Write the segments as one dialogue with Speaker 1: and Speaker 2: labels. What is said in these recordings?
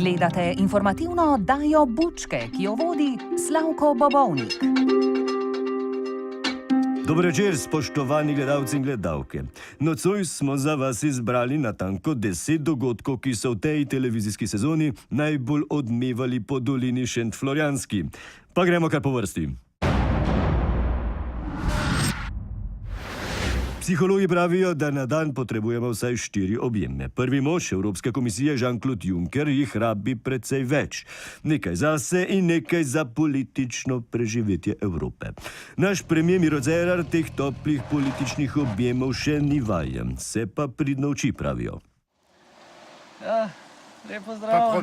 Speaker 1: Gledate informativno oddajo Bučke, ki jo vodi Slavko Bobovnik.
Speaker 2: Dober večer, spoštovani gledalci in gledalke. Nocoj smo za vas izbrali natanko 10 dogodkov, ki so v tej televizijski sezoni najbolj odmevali po dolini Šentflorjanski. Pa gremo kar po vrsti. Psihologi pravijo, da na dan potrebujemo vsaj 4 objeme. Prvi mož Evropske komisije Jean-Claude Juncker jih rabi precej več. Nekaj zase in nekaj za politično preživetje Evrope. Naš premier Miro Cerar teh toplih političnih objemov še ni vajen. Se pa pridno uči, pravijo.
Speaker 3: Ja, lepo zdravo.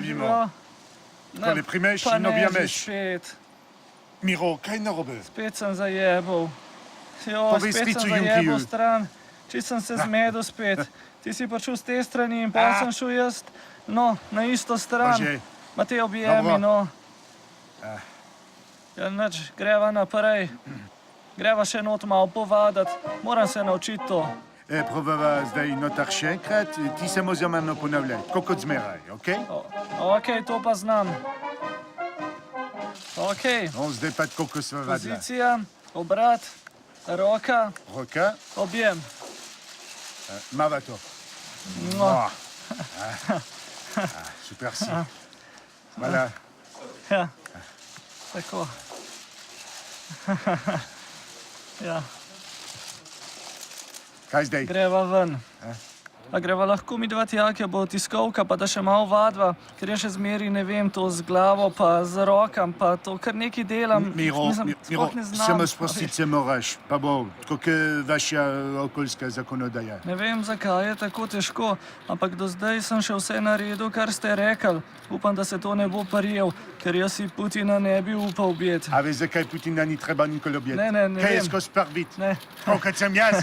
Speaker 4: Ko ne primeš in objameš.
Speaker 3: Spet.
Speaker 4: Miro, kaj narobe?
Speaker 3: Spet sem zajebal.
Speaker 4: Povej
Speaker 3: Spet
Speaker 4: stricu
Speaker 3: sem zajebal
Speaker 4: Junkiju.
Speaker 3: stran. Čisto sem se zmedel spet. Ti si pa šel z te strani in pa sem šel jaz, no, na isto stran.
Speaker 4: Bože.
Speaker 3: Ma te objemi,
Speaker 4: Dobro.
Speaker 3: no. Ja, nič, greva naprej. Greva še not malo povadati. Moram se naučiti to.
Speaker 4: Probava zdaj notar še enkrat, ti se oziroma ponavljaj, tako kot zmeraj, okej?
Speaker 3: Okej, to pa znam. Okej,
Speaker 4: No, zdaj pa tako, ko sva vadila.
Speaker 3: pozicija, obrat, roka,
Speaker 4: Roka,
Speaker 3: objem.
Speaker 4: mava to.
Speaker 3: No.
Speaker 4: Super si. Voilà.
Speaker 3: Ja, tako. Ja,
Speaker 4: Kaj zdaj?
Speaker 3: greva ven. A greva lahko mi dva tja, ki bo tiskovka, pa da še malo vadva, ker je še zmeri, ne vem, to z glavo, pa z rokam, pa to kar nekaj delam.
Speaker 4: Miro,
Speaker 3: Sploh ne znam.
Speaker 4: samo sprostiti se moraš, pa bo, tako kot vaša okoljska zakonodaja.
Speaker 3: Ne vem, zakaj je tako težko, ampak do zdaj sem še vse naredil, kar ste rekli. Upam, da se to ne bo parijel, ker jaz si Putina ne bi upal objeti.
Speaker 4: A veš, zakaj Putina ni treba nikoli objeti?
Speaker 3: Ne
Speaker 4: Kaj je
Speaker 3: vem.
Speaker 4: skozi prvit?
Speaker 3: Ne.
Speaker 4: Tako kot sem jaz.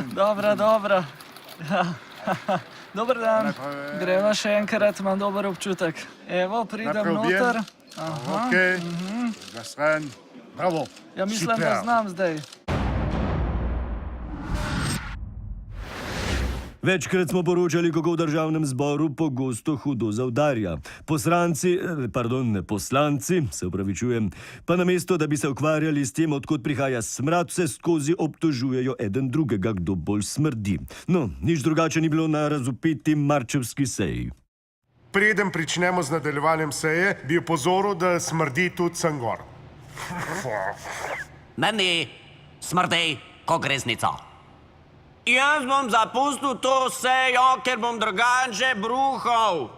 Speaker 3: Dobra. Ja. Dober dan.
Speaker 4: Lepo,
Speaker 3: Greva še enkrat, imam dober občutek. Evo, pridem
Speaker 4: Najprej objem.
Speaker 3: noter.
Speaker 4: Okej, za stran. Bravo.
Speaker 3: Ja, mislim,
Speaker 4: Super.
Speaker 3: da znam zdaj.
Speaker 2: Večkrat smo poročali, kako v državnem zboru pogosto hudo zaudarja. Poslanci, se upravičujem, pa namesto, da bi se ukvarjali s tem, odkot prihaja smrad, se skozi obtožujejo eden drugega, kdo bolj smrdi. No, nič drugače ni bilo na razvpeti marčevski seji.
Speaker 5: Preden pričnemo z nadaljevanjem seje, bi opozoril, da smrdi tudi sem gor.
Speaker 6: Meni smrdej kot greznica. Jaz bom zapustil to sejo, ker bom drugače bruhal.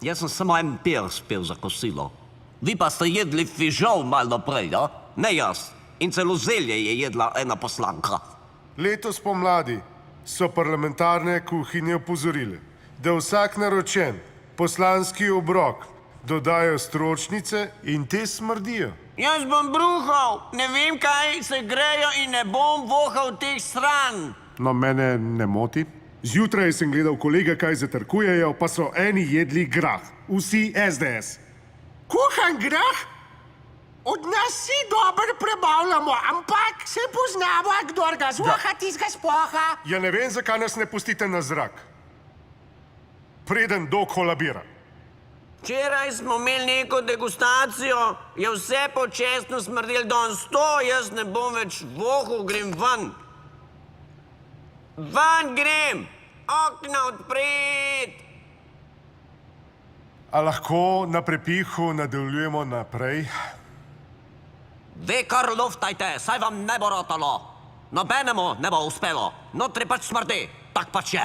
Speaker 6: Jaz sem samo en pir spil za kosilo. Vi pa ste jedli fižol malo prej, ja? Ne jaz. In celo zelje je jedla ena poslanka.
Speaker 5: Letos pomladi so parlamentarne kuhinje opozorile, da vsak naročen poslanski obrok dodajo stročnice in te smrdijo.
Speaker 6: Jaz bom bruhal, ne vem, kaj se grejo in ne bom vohal teh stran.
Speaker 5: No, mene ne moti. Zjutraj sem gledal kolega, kaj zatrkujejo, pa so eni jedli grah. Vsi SDS.
Speaker 7: Kuhan grah? Od nas si dobro prebavljamo, ampak se poznamo, kdor ga zvoha, tistega spoha.
Speaker 5: Ja, ne vem, zakaj nas ne pustite na zrak. Preden do kolabira.
Speaker 6: Včeraj smo imeli neko degustacijo, je vse počasno smrdelo, danes to, jaz ne bom več vohal, grem ven. Ven grem, okna odpret.
Speaker 5: A lahko na prepihu nadaljujemo naprej?
Speaker 6: Ve kar luftajte, saj vam ne bo rotalo. Nobenemu ne bo uspelo, notri pač smrdi, tak pač je.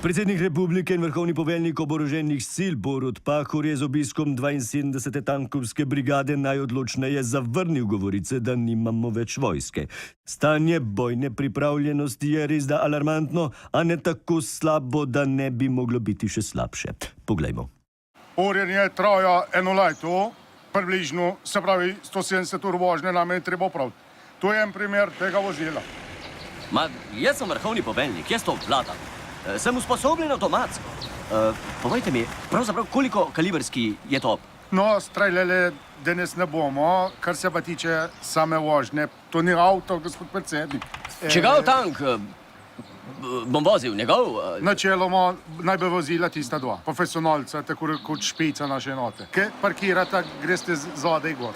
Speaker 2: Predsednik republike in vrhovni poveljnik oboroženih sil Borut Pahor je z obiskom 72. tankovske brigade najodločneje zavrnil govorice, da nimamo več vojske. Stanje bojne pripravljenosti je res da alarmantno, a ne tako slabo, da ne bi moglo biti še slabše. Poglejmo.
Speaker 4: Urjenje traja eno leto, približno, se pravi 170 ur vožnje nam je treba opraviti. To je en primer tega vozila.
Speaker 8: Jaz sem vrhovni poveljnik, jaz to obvladam. Sem usposobljen avtomatsko. Povejte mi, pravzaprav koliko kaliberski je to?
Speaker 4: No, streljali danes ne bomo, kar se pa tiče same vožnje. To ni avto, gospod predsednik.
Speaker 8: Čigav tank bom vozil, njegov?
Speaker 4: Načeloma naj bi vozila tista dva, profesionalca, tako kot špica naše enote. Ki parkirata, greste zadaj gor.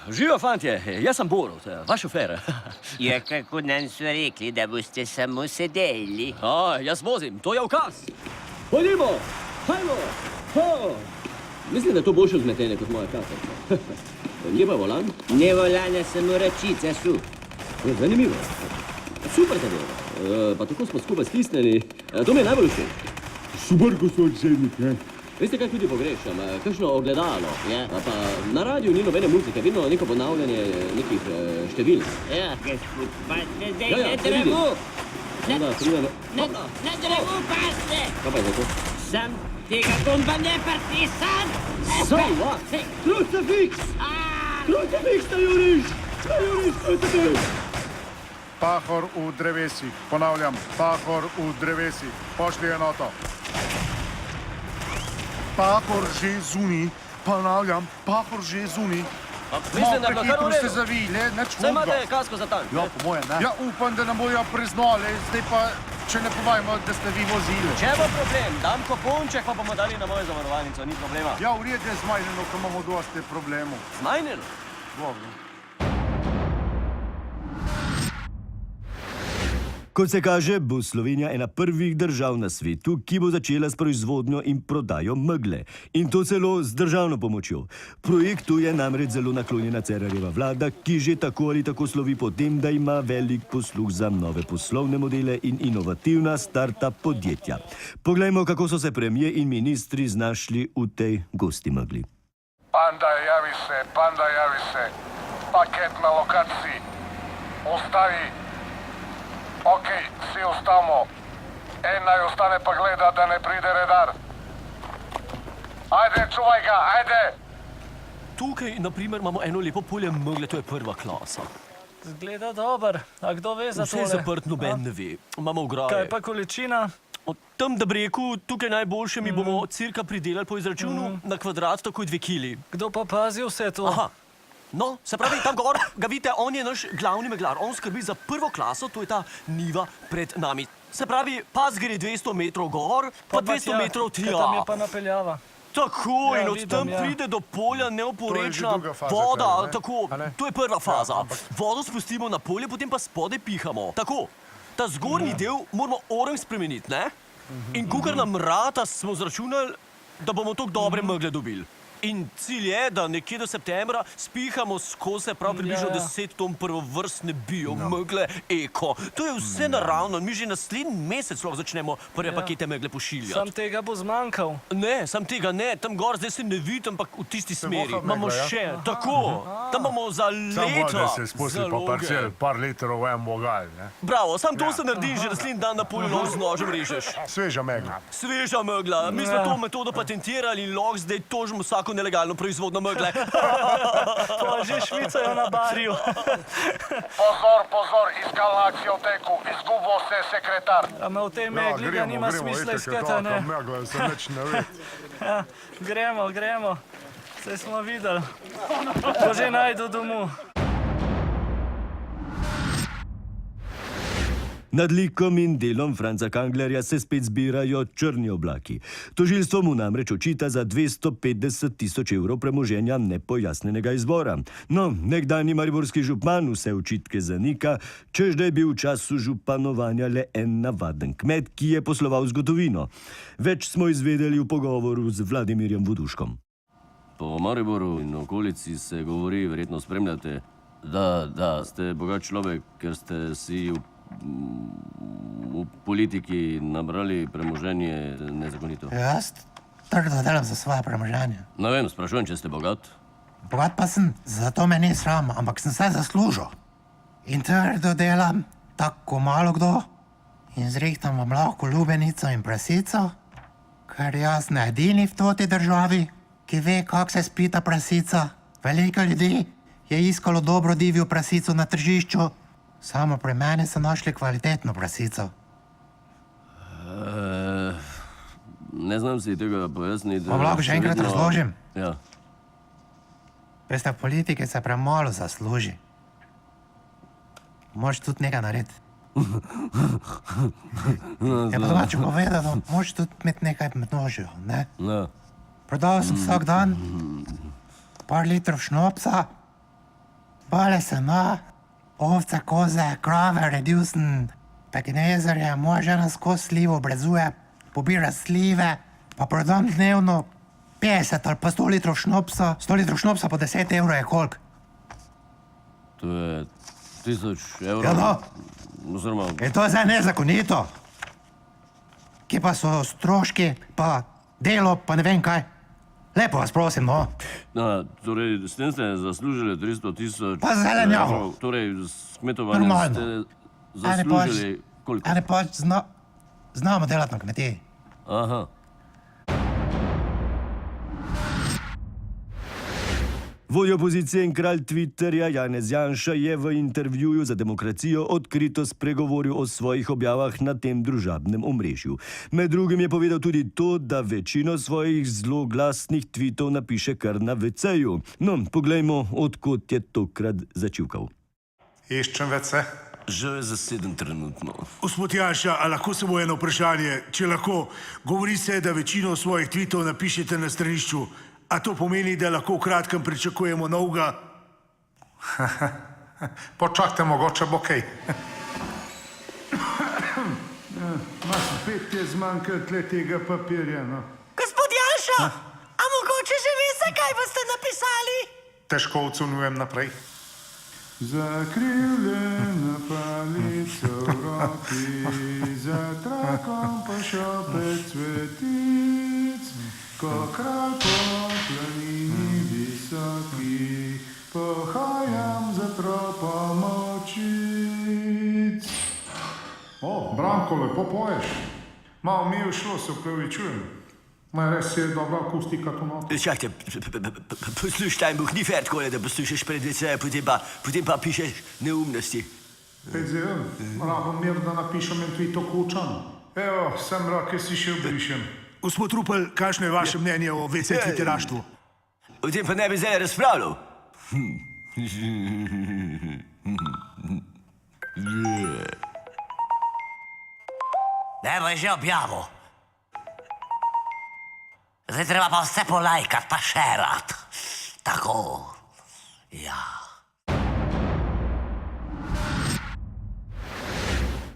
Speaker 8: Živijo, fantje, jaz sem Borut, vaš šofer.
Speaker 9: Ja, kako nam so rekli, da boste samo sedeli.
Speaker 8: Jaz vozim, to je ukaz. Pojdimo, hajmo. Mislim, da je to boljše vzmetenje kot moja katerca. Kje pa volan?
Speaker 9: Ne volanja, samo račica su.
Speaker 8: Zanimivo. Super zadeva. Pa tako smo skupaj stisnjeni. To mi je najbolj všeč.
Speaker 5: Super, gospod Sednik, ne?
Speaker 8: Veste, kaj tudi pogrešam? Kakšno ogledalo. Pa na radiju ni nobene muzike, vedno neko ponavljanje nekih števil.
Speaker 9: Ja, gospod, paste zdaj
Speaker 8: Ja,
Speaker 9: na
Speaker 8: se vidi.
Speaker 9: drevu.
Speaker 8: Na
Speaker 9: drevu paste.
Speaker 8: Kaj pa je za to?
Speaker 9: Sam tega bomba ne partisan.
Speaker 8: Say what? Krucifix! Krucifix, Juriš! Juriš, krucifix!
Speaker 4: Pahor v drevesi, ponavljam, pahor v drevesi. Pošli enoto. Pahor že zuni, ponavljam, pahor že zuni.
Speaker 8: Mislim, da je bilo kar v
Speaker 4: ste
Speaker 8: redu.
Speaker 4: zavile, nič
Speaker 8: Saj imate
Speaker 4: hudega.
Speaker 8: kasko za tank.
Speaker 4: Ja, po moje ne. Ja, upam, da nam bojo priznali, zdaj pa, če ne povajmo, da ste vi vozili.
Speaker 8: Če bo problem, dam koponček, pa bomo dali na mojo zavarovalnico, ni problema.
Speaker 4: Ja, v redu je zmajneno, ko imamo dosti problemov.
Speaker 8: Zmajneno?
Speaker 4: Dobro.
Speaker 2: Kot se kaže, bo Slovenija ena prvih držav na svetu, ki bo začela s proizvodnjo in prodajo megle. In to celo z državno pomočjo. Projektu je namreč zelo naklonjena Cerarjeva vlada, ki že tako ali tako slovi po tem, da ima velik posluh za nove poslovne modele in inovativna start-up podjetja. Poglejmo, kako so se premije in ministri znašli v tej gosti megli.
Speaker 4: Panda, javi se. Paket na lokaciji. Ostavi. Okej, vsi ostamo. En naj ostane pa gleda, da ne pride redar. Ajde, čuvaj ga, ajde!
Speaker 8: Tukaj, na primer, imamo eno lepo polje megle, to je prva klasa.
Speaker 3: Zgleda dober. A kdo ve za
Speaker 8: Vse
Speaker 3: tole?
Speaker 8: je zaprt, noben ne ve. Imamo ograje.
Speaker 3: Kaj pa količina?
Speaker 8: Od tam, da bi rekel, tukaj najboljše mi bomo cirka pridelali po izračunu na kvadrat takoj 2 kili.
Speaker 3: Kdo pa pazi vse to?
Speaker 8: Aha. No, se pravi, tam gor, ga vidite, on je naš glavni meglar. On skrbi za prvo klaso, to je ta niva pred nami. Se pravi, pas gre 200 metrov gor, pa 200 metrov
Speaker 3: Kaj tam je
Speaker 8: tja.
Speaker 3: pa napeljava?
Speaker 8: Tako,
Speaker 3: Ja,
Speaker 8: in od
Speaker 3: vidim,
Speaker 8: tam
Speaker 3: ja.
Speaker 8: pride do polja neoporečna
Speaker 4: druga faza,
Speaker 8: voda,
Speaker 4: kar je, ne?
Speaker 8: tako,
Speaker 4: A ne?
Speaker 8: to je prva faza. Vodo spustimo na polje, potem pa spodaj pihamo. Tako, ta zgornji del moramo oranž spremeniti, ne? In kukar nam rata smo zračunali, da bomo toliko dobre megle dobili. In cilj je, da nekje do septembra spihamo skozi, se pravi, približno 10 ton prvovrstne bio, megle, eko. To je vse naravno. Mi že naslednji mesec lahko začnemo prve pakete megle pošiljati.
Speaker 3: Sam tega bo zmanjkal.
Speaker 8: Ne, sam tega ne. Tam gor zdaj se ne vidi, ampak v tisti smeri.
Speaker 4: voha
Speaker 8: Imamo
Speaker 4: megla, ja?
Speaker 8: še, tako. Tam imamo za leto. zaloge.
Speaker 4: par litrov v en bogalj, ne?
Speaker 8: Bravo, sam to se naredi, že naslednji dan na polju lahko z nožem režeš.
Speaker 4: Sveža megla.
Speaker 8: Sveža megla. Mi smo to metodo patentirali in lahko zdaj tožimo vsako nelegalno proizvodno megle.
Speaker 3: Pa že švicajo na barju.
Speaker 4: Pozor, iskalna akcija v teku, izgubo se sekretar.
Speaker 3: A me v tej megli ga nima smisla iskati, ne?
Speaker 4: Megla, se nič ne ve.
Speaker 3: Ja, gremo. Saj smo videli. Ko že najdu domu.
Speaker 2: Nad likom in delom Franca Kanglerja se spet zbirajo črni oblaki. Tožilstvo mu namreč očita za 250 000 evrov premoženja nepojasnenega izvora. No, nekdanji mariborski župan vse očitke zanika, čež da je bil v času županovanja le en navaden kmet, ki je posloval z gotovino. Več smo izvedeli v pogovoru z Vladimirjem Voduškom.
Speaker 8: Po Mariboru in okolici se govori, verjetno spremljate, da ste bogat človek, ker ste si v politiki nabrali premoženje nezakonito.
Speaker 7: Jaz trdo delam za svoje premoženje.
Speaker 8: Ne vem, sprašujem, če ste bogat.
Speaker 7: Bogat pa sem, zato me ni sram, ampak sem se zaslužil. In trdo delam, tako malo kdo. In zrihtam vam lahko lubenico in prasico, ker jaz ne edini v toti državi, ki ve, kako se spita prasica. Veliko ljudi je iskalo dobro divjo prasico na tržišču, samo pri meni so našli kvalitetno prasico.
Speaker 8: Ne znam si tega pojasniti.
Speaker 7: Vam lahko še enkrat razložim?
Speaker 8: Ja.
Speaker 7: Veste, v politiki se premalo zasluži. moraš tudi nekaj narediti. Je pa domače povedano, moraš tudi imeti nekaj med nožjo, ne?
Speaker 2: Ja.
Speaker 7: Prodal sem vsak dan par litrov šnopsa, bale sena, ovce, koze, krave, redil sem pekinezerje, moja žena skozi slivo brezuje, pobira slive, pa prodam dnevno 50 ali pa 100 litrov šnopsa. 100 litrov šnopsa po 10 evrov je koliko?
Speaker 2: To je 1000 evrov.
Speaker 7: Ja, no.
Speaker 2: Oziroma,
Speaker 7: Je to zdaj nezakonito? Kje pa so stroški, pa delo, pa ne vem kaj? Lepo vas prosim, no.
Speaker 2: torej, s tem ste zaslužili 300 000
Speaker 7: Pa zelenjavo.
Speaker 2: evrov. Torej, s kmetovanjem
Speaker 7: Normalno.
Speaker 2: ste zaslužili koliko?
Speaker 7: Ene pač znamo delati na kmetiji.
Speaker 2: Aha. Vodja opozicije in kralj Twitterja Janez Janša je v intervjuju za Demokracijo odkrito spregovoril o svojih objavah na tem družabnem omrežju. Med drugim je povedal tudi to, da večino svojih zloglasnih tweetov napiše kar na WC-ju. No, poglejmo, odkot je tokrat začivkal.
Speaker 5: Iščem WC.
Speaker 8: Že je zaseden trenutno.
Speaker 10: Gospod Janša, a lahko samo eno vprašanje? Če lahko, govori se, da večino svojih tweetov napišete na stranišču. A to pomeni, da lahko v kratkem pričakujemo novega?
Speaker 5: Počakajte, mogoče bo kaj.
Speaker 10: Mas spet je zmanjkalo tle tega papirja, no.
Speaker 6: Gospod Janša, a mogoče že veste, kaj boste napisali?
Speaker 5: Težko ocenjujem naprej.
Speaker 10: Zakrivljena palica v roki, za trakom pa šopek cvetic, ko kralj po planini visoki, pohajam za tropom očic. O, Branko, lepo poješ. Malo mi je šlo, se upravičujem. Ma res je dobra akustika tu noter.
Speaker 8: Čakajte, poslušaj, boh ni fair takole, da poslušaš pred WC, potem pa pišeš neumnosti.
Speaker 10: PZM, rabim mir, da napišem en tweet o Kučanu. Evo, sem roke si še obrišem. Gospod Rupel, kakšno je vaše mnenje o WC twitteraštvu?
Speaker 8: O tem pa ne bi zdaj razpravljal.
Speaker 6: Ne bo že objavil. Zdaj treba pa vse polajkat, pa šerat. Tako. Ja.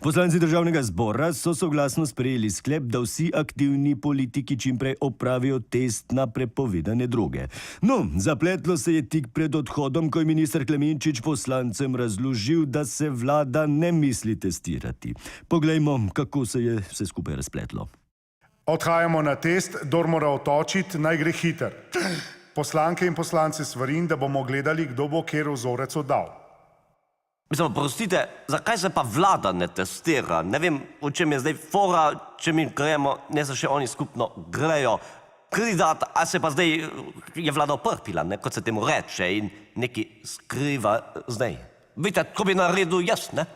Speaker 2: Poslanci državnega zbora so soglasno sprejeli sklep, da vsi aktivni politiki čimprej opravijo test na prepovedane droge. No, zapletlo se je tik pred odhodom, ko je minister Klemenčič poslancem razložil, da se vlada ne misli testirati. Poglejmo, kako se je vse skupaj razpletlo.
Speaker 5: Odhajamo na test, kdor mora otočiti, naj gre hiter. Poslanke in poslance svarim, da bomo gledali, kdo bo kjer vzorec oddal.
Speaker 6: Mislim, prostite, zakaj se pa vlada ne testira? Ne vem, o čem je zdaj fora, če mi gremo, ne se še oni skupno grejo. Kridat, a se pa zdaj je vlada oprpila, ne, kot se temu reče, in neki skriva zdaj. Vidite, ko bi naredil jaz, ne?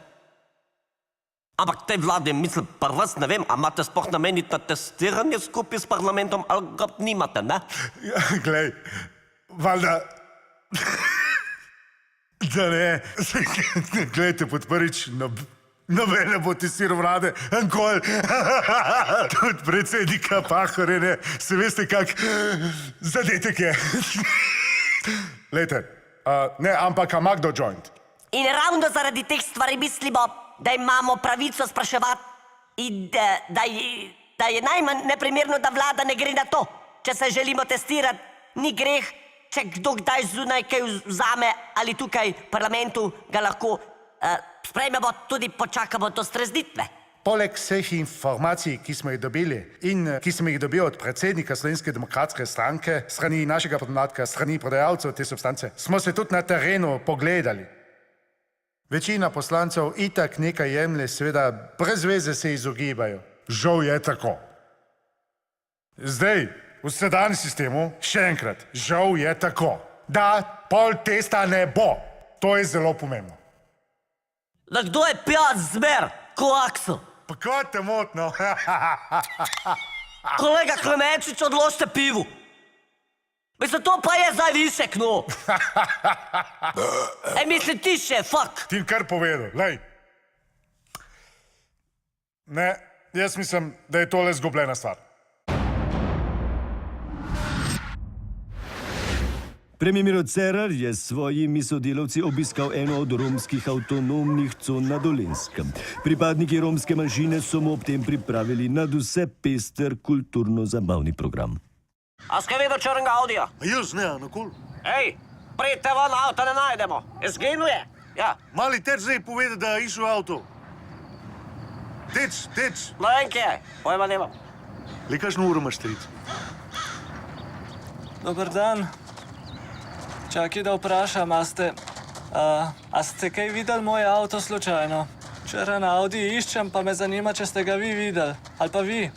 Speaker 6: Ampak tej vlade, mislim, pa vas ne vem, a imate sploh nameniti na testiranje skupaj s parlamentom, ali ga nimate, ne?
Speaker 5: Ja, glej, valjda... Da ne, gledajte, pod prvič, nobene bo testiral vlade, ankoli, tudi predsednika Pahorja, ne, se veste, kak zadetek je. Glejte, ne, ampak ima kdo joint?
Speaker 11: In ravno zaradi teh stvari mislimo, da imamo pravico spraševati in da je najmanj neprimerno, da vlada ne gre na to. Če se želimo testirati, ni greh, če kdo kdaj zunaj kaj vzame ali tukaj v parlamentu ga lahko sprejmemo, tudi počakamo do streznitve.
Speaker 5: Poleg vseh informacij, ki smo jih dobili in ki smo jih dobili od predsednika Slovenske demokratske stranke, strani našega podmladka, strani prodajalcev te substance, smo se tudi na terenu pogledali. Večina poslancev itak nekaj jemlje, seveda brez veze se izogibajo. Žal je tako. Zdaj, v sedanjem sistemu, še enkrat, žal je tako, da pol testa ne bo. To je zelo pomembno.
Speaker 6: Da kdo je pijat zmer, ko Aksel?
Speaker 5: Pa kaj te motno?
Speaker 6: Kolega Klemenčič, odložite pivo.
Speaker 11: Mislim, to pa je zdaj višek, no. Mislim, tiše, fuck.
Speaker 5: Ti kar povedal, lej. Ne, jaz mislim, da je tole zgubljena stvar.
Speaker 2: Premijer Miro Cerar je s svojimi sodelavci obiskal eno od romskih avtonomnih con na Dolenjskem. Pripadniki romske manjšine so mu ob tem pripravili nadvse pester kulturno-zabavni program.
Speaker 6: A ste videli črnega Audija?
Speaker 10: Jaz ne, nakol.
Speaker 6: Ej, pridite ven, avta ne najdemo. Izginil je. Ja.
Speaker 10: Mali teč zdaj povede, da je išel avto. Teč.
Speaker 6: No, en kje je? Pojma nemam.
Speaker 10: Le kakšno uro imaš, stric?
Speaker 3: Dober dan. Čakaj, da vprašam, a ste kaj videli moj avto slučajno? Črn Audi iščem, pa me zanima, če ste ga vi videli. Ali pa vi.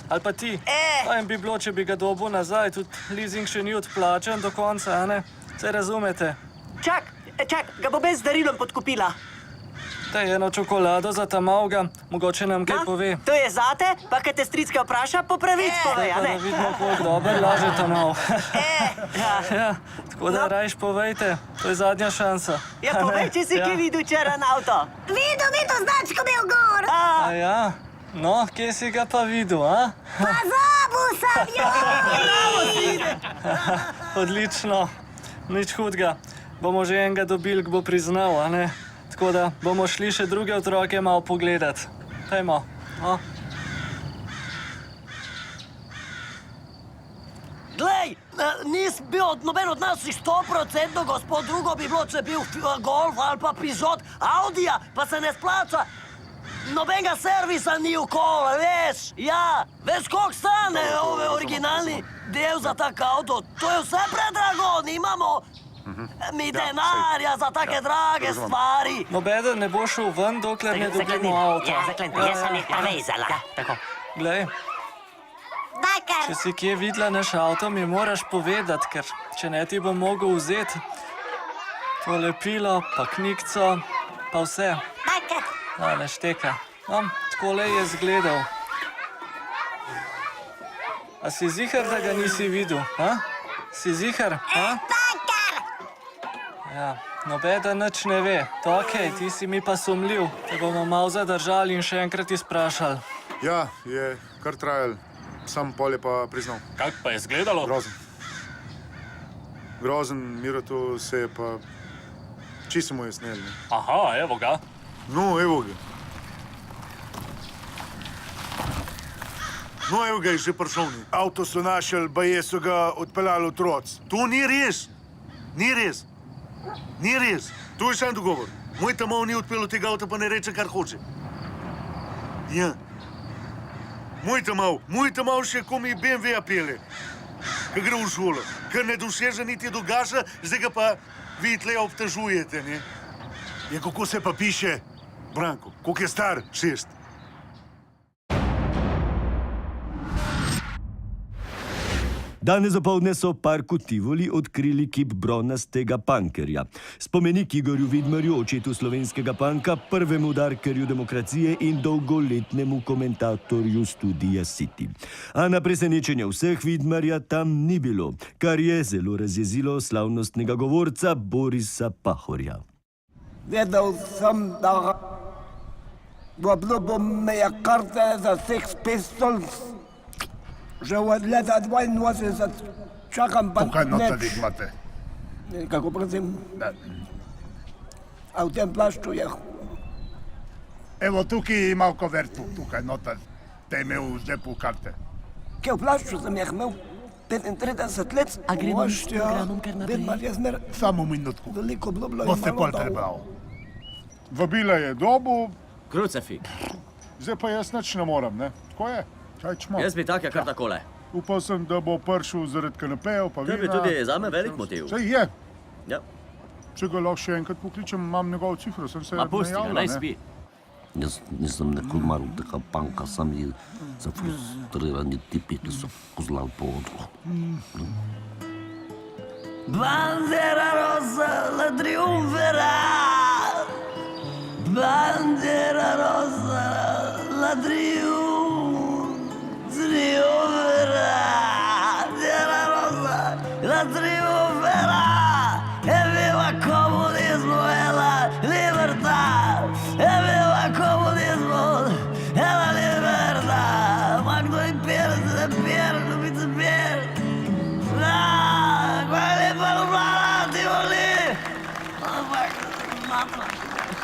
Speaker 3: Ali pa ti. Fajem bi bilo, če bi ga dobil nazaj, tudi leasing še ni odplačen do konca, a ne? Se razumete?
Speaker 11: Čak, ga bom jaz z darilom podkupila.
Speaker 3: Daj eno čokolado za ta malga, mogoče nam kaj pove.
Speaker 11: To je zate, pa kad te stricka vpraša, po pravic pove, a ne?
Speaker 3: Da vidimo, koliko dober laže ta mal. Ja, tako da rajš povejte, to je zadnja šansa.
Speaker 11: Ja, povej, če si kaj videl črn avto. Videl, značko bil gor.
Speaker 3: A ja, no, kje si ga pa videl, a?
Speaker 11: Pozabil sem,
Speaker 3: Odlično, nič hudega. Bomo že enega dobili, ko bo priznal, a ne? Tako da bomo šli še druge otroke malo pogledat. Hajmo, no?
Speaker 11: Glej, nis bil noben od nas 100% gospod, drugo bi bilo, če bil Golf ali pa Peugeot, Audija, pa se ne splača. Nobenega servisa ni okolo, veš? Ja, veš, koliko stane ove originalni del za tak avto? To je vse predrago, nimamo mi denarja za take drage stvari.
Speaker 3: Nobeden ne bo šel ven, dokler ne dobimo avto.
Speaker 11: Jaz sem jih prevezala. Tako.
Speaker 3: Glej, če si kje videla naš avto, mi moraš povedati, ker če ne ti bom mogel vzeti to lepilo, pa knjigico, pa vse. Ne šteka. Takole je izgledal. A si zihar, da ga nisi videl? Si zihar? Ja, nobeden nič ne ve. Okej, ti si mi pa sumljiv. Te bomo malo zadržali in še enkrat izprašali.
Speaker 5: Ja, je kar trajal. Sam pol je pa priznal.
Speaker 8: Kak pa je izgledalo?
Speaker 5: Grozen, Miro to se je pa... Čisto mu je snel, ne?
Speaker 8: Aha, evo ga.
Speaker 5: No, evo ga. No, evo ga je že prišel. Avto so našel, baje so ga odpeljali otroci. To ni res. Ni res. To je sam dogovor. Moj tamov ni odpeljal tega avta, pa ne reče, kar hoče. Ja. Moj tamov še ko mi BMW-a pele. Ko gre v šolo. Ker ne doseže niti do gaša, zdaj ga pa vi tle obtežujete, ne? Ja, kako se pa piše, Branko? Koliko je star? 6.
Speaker 2: Danes dopoldne so v parku Tivoli odkrili kip bronastega pankerja. Spomenik Igorju Vidmarju, očetu slovenskega panka, prvemu darkerju demokracije in dolgoletnemu komentatorju Studia City. A na presenečenje vseh Vidmarja tam ni bilo, kar je zelo razjezilo slavnostnega govorca Borisa Pahorja.
Speaker 12: Vedel sem, da obljubim me je karte za Sex Pistols. Že od leta 82 čakam pa
Speaker 5: Tukaj noter jih imate.
Speaker 12: Kako prosim? A v tem plašču je...
Speaker 5: Evo, tukaj ima v kovertu, tukaj noter. Te je imel v žepu karte.
Speaker 12: Kje v plašču sem jih imel? 35 let.
Speaker 11: A gremo s programom kar naprej?
Speaker 12: Vidmar je zmer...
Speaker 5: Samo minutku.
Speaker 12: Veliko obljubljal.
Speaker 5: Boste pol prebral. Vabila je dobu.
Speaker 8: Krucefik.
Speaker 5: Zdaj pa jaz nič ne moram, ne? Tako je.
Speaker 8: Jaz bi tak, kar takole.
Speaker 5: Upal sem, da bo prišel zaradi kanepejev, pa vina.
Speaker 8: To bi tudi zame velik motiv.
Speaker 5: Saj je.
Speaker 8: Ja.
Speaker 5: Če ga lahko še enkrat pokličem, imam njegovo cifro, sem se
Speaker 8: Ma pusti ga,
Speaker 5: najavila,
Speaker 8: naj
Speaker 5: ne?
Speaker 8: spi.
Speaker 13: Jaz nisem nikoli maral tega panka, sami za frustrirani tipi, ki so kozlali po odru.
Speaker 11: Bandera rosa, la triumfera. Bandera rosa, la triumfera. Bandera rosa, la triumfera.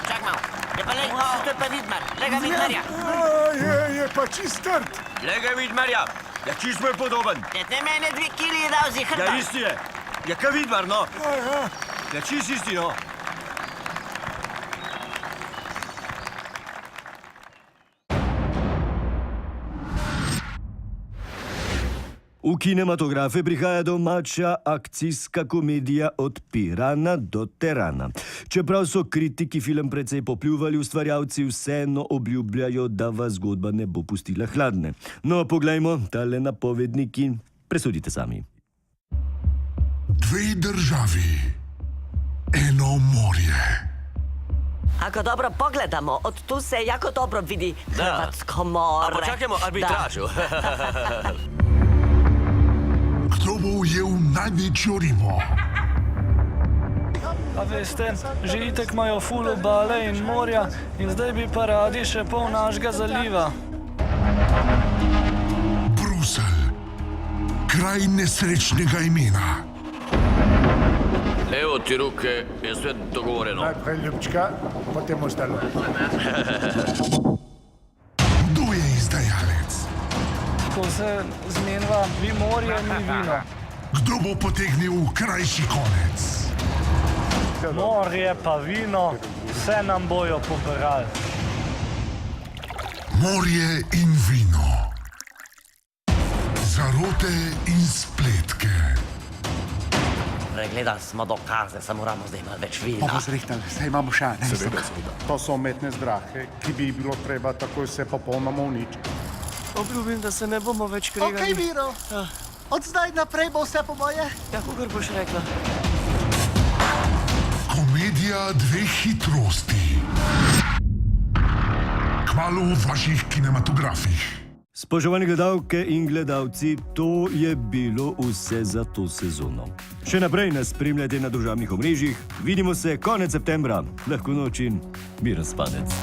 Speaker 6: Čak malo. Je pa lej, to je pa Vidmar. Lega Vidmarja.
Speaker 10: Je pa čist trd.
Speaker 8: Lega Vidmarja. Ja, čist mu je podoben.
Speaker 11: Te mene 2 kili je dal z hrba.
Speaker 8: Ja, isti je. Ja, kaj Vidmar, no. Ja, čist isti, no.
Speaker 2: V kinematografe prihaja domača akcijska komedija Od Pirana do Terana. Čeprav so kritiki film precej popljuvali, ustvarjalci vseeno obljubljajo, da vas zgodba ne bo pustila hladne. No, poglejmo tale napovednik in presudite sami.
Speaker 10: 2 državi, 1 morje.
Speaker 11: Ako dobro pogledamo, od tu se jako dobro vidi Hrvatsko more.
Speaker 8: A počakajmo arbitražu.
Speaker 10: Kdo bo ujel največjo ribo?
Speaker 3: A veste, že itek imajo ful obale in morja in zdaj bi pa radi še pol našega zaliva.
Speaker 10: Bruselj, kraj nesrečnega imena.
Speaker 8: Evo ti ruke, je sve dogovoreno.
Speaker 5: Najprej ljubčka, potem ostalo.
Speaker 10: Kdo je izdajalec?
Speaker 3: Ko se zmenva, vi morje, mi vino.
Speaker 10: Kdo bo potegnil krajši konec?
Speaker 3: Morje pa vino, vse nam bojo pobrali.
Speaker 10: Morje in vino. Zarote in spletke.
Speaker 6: Pregledali smo dokaze, samo moramo zdaj malo več vina.
Speaker 5: Bomo zrihtali, saj imamo še ne. Seveda. To so umetne zdrahe, ki bi bilo treba takoj se popolnoma uničiti.
Speaker 8: Obljubim, da se ne bomo več kregali.
Speaker 7: Okej, Miro. Od zdaj naprej bo vse po moje.
Speaker 8: Ja, kakor boš rekla.
Speaker 10: Komedija 2 hitrosti. Kmalu v vaših kinematografih.
Speaker 2: Spoštovani gledalke in gledalci, to je bilo vse za to sezono. Še naprej nas spremljajte na družabnih omrežjih. Vidimo se konec septembra. Lahko noč in miren spanec.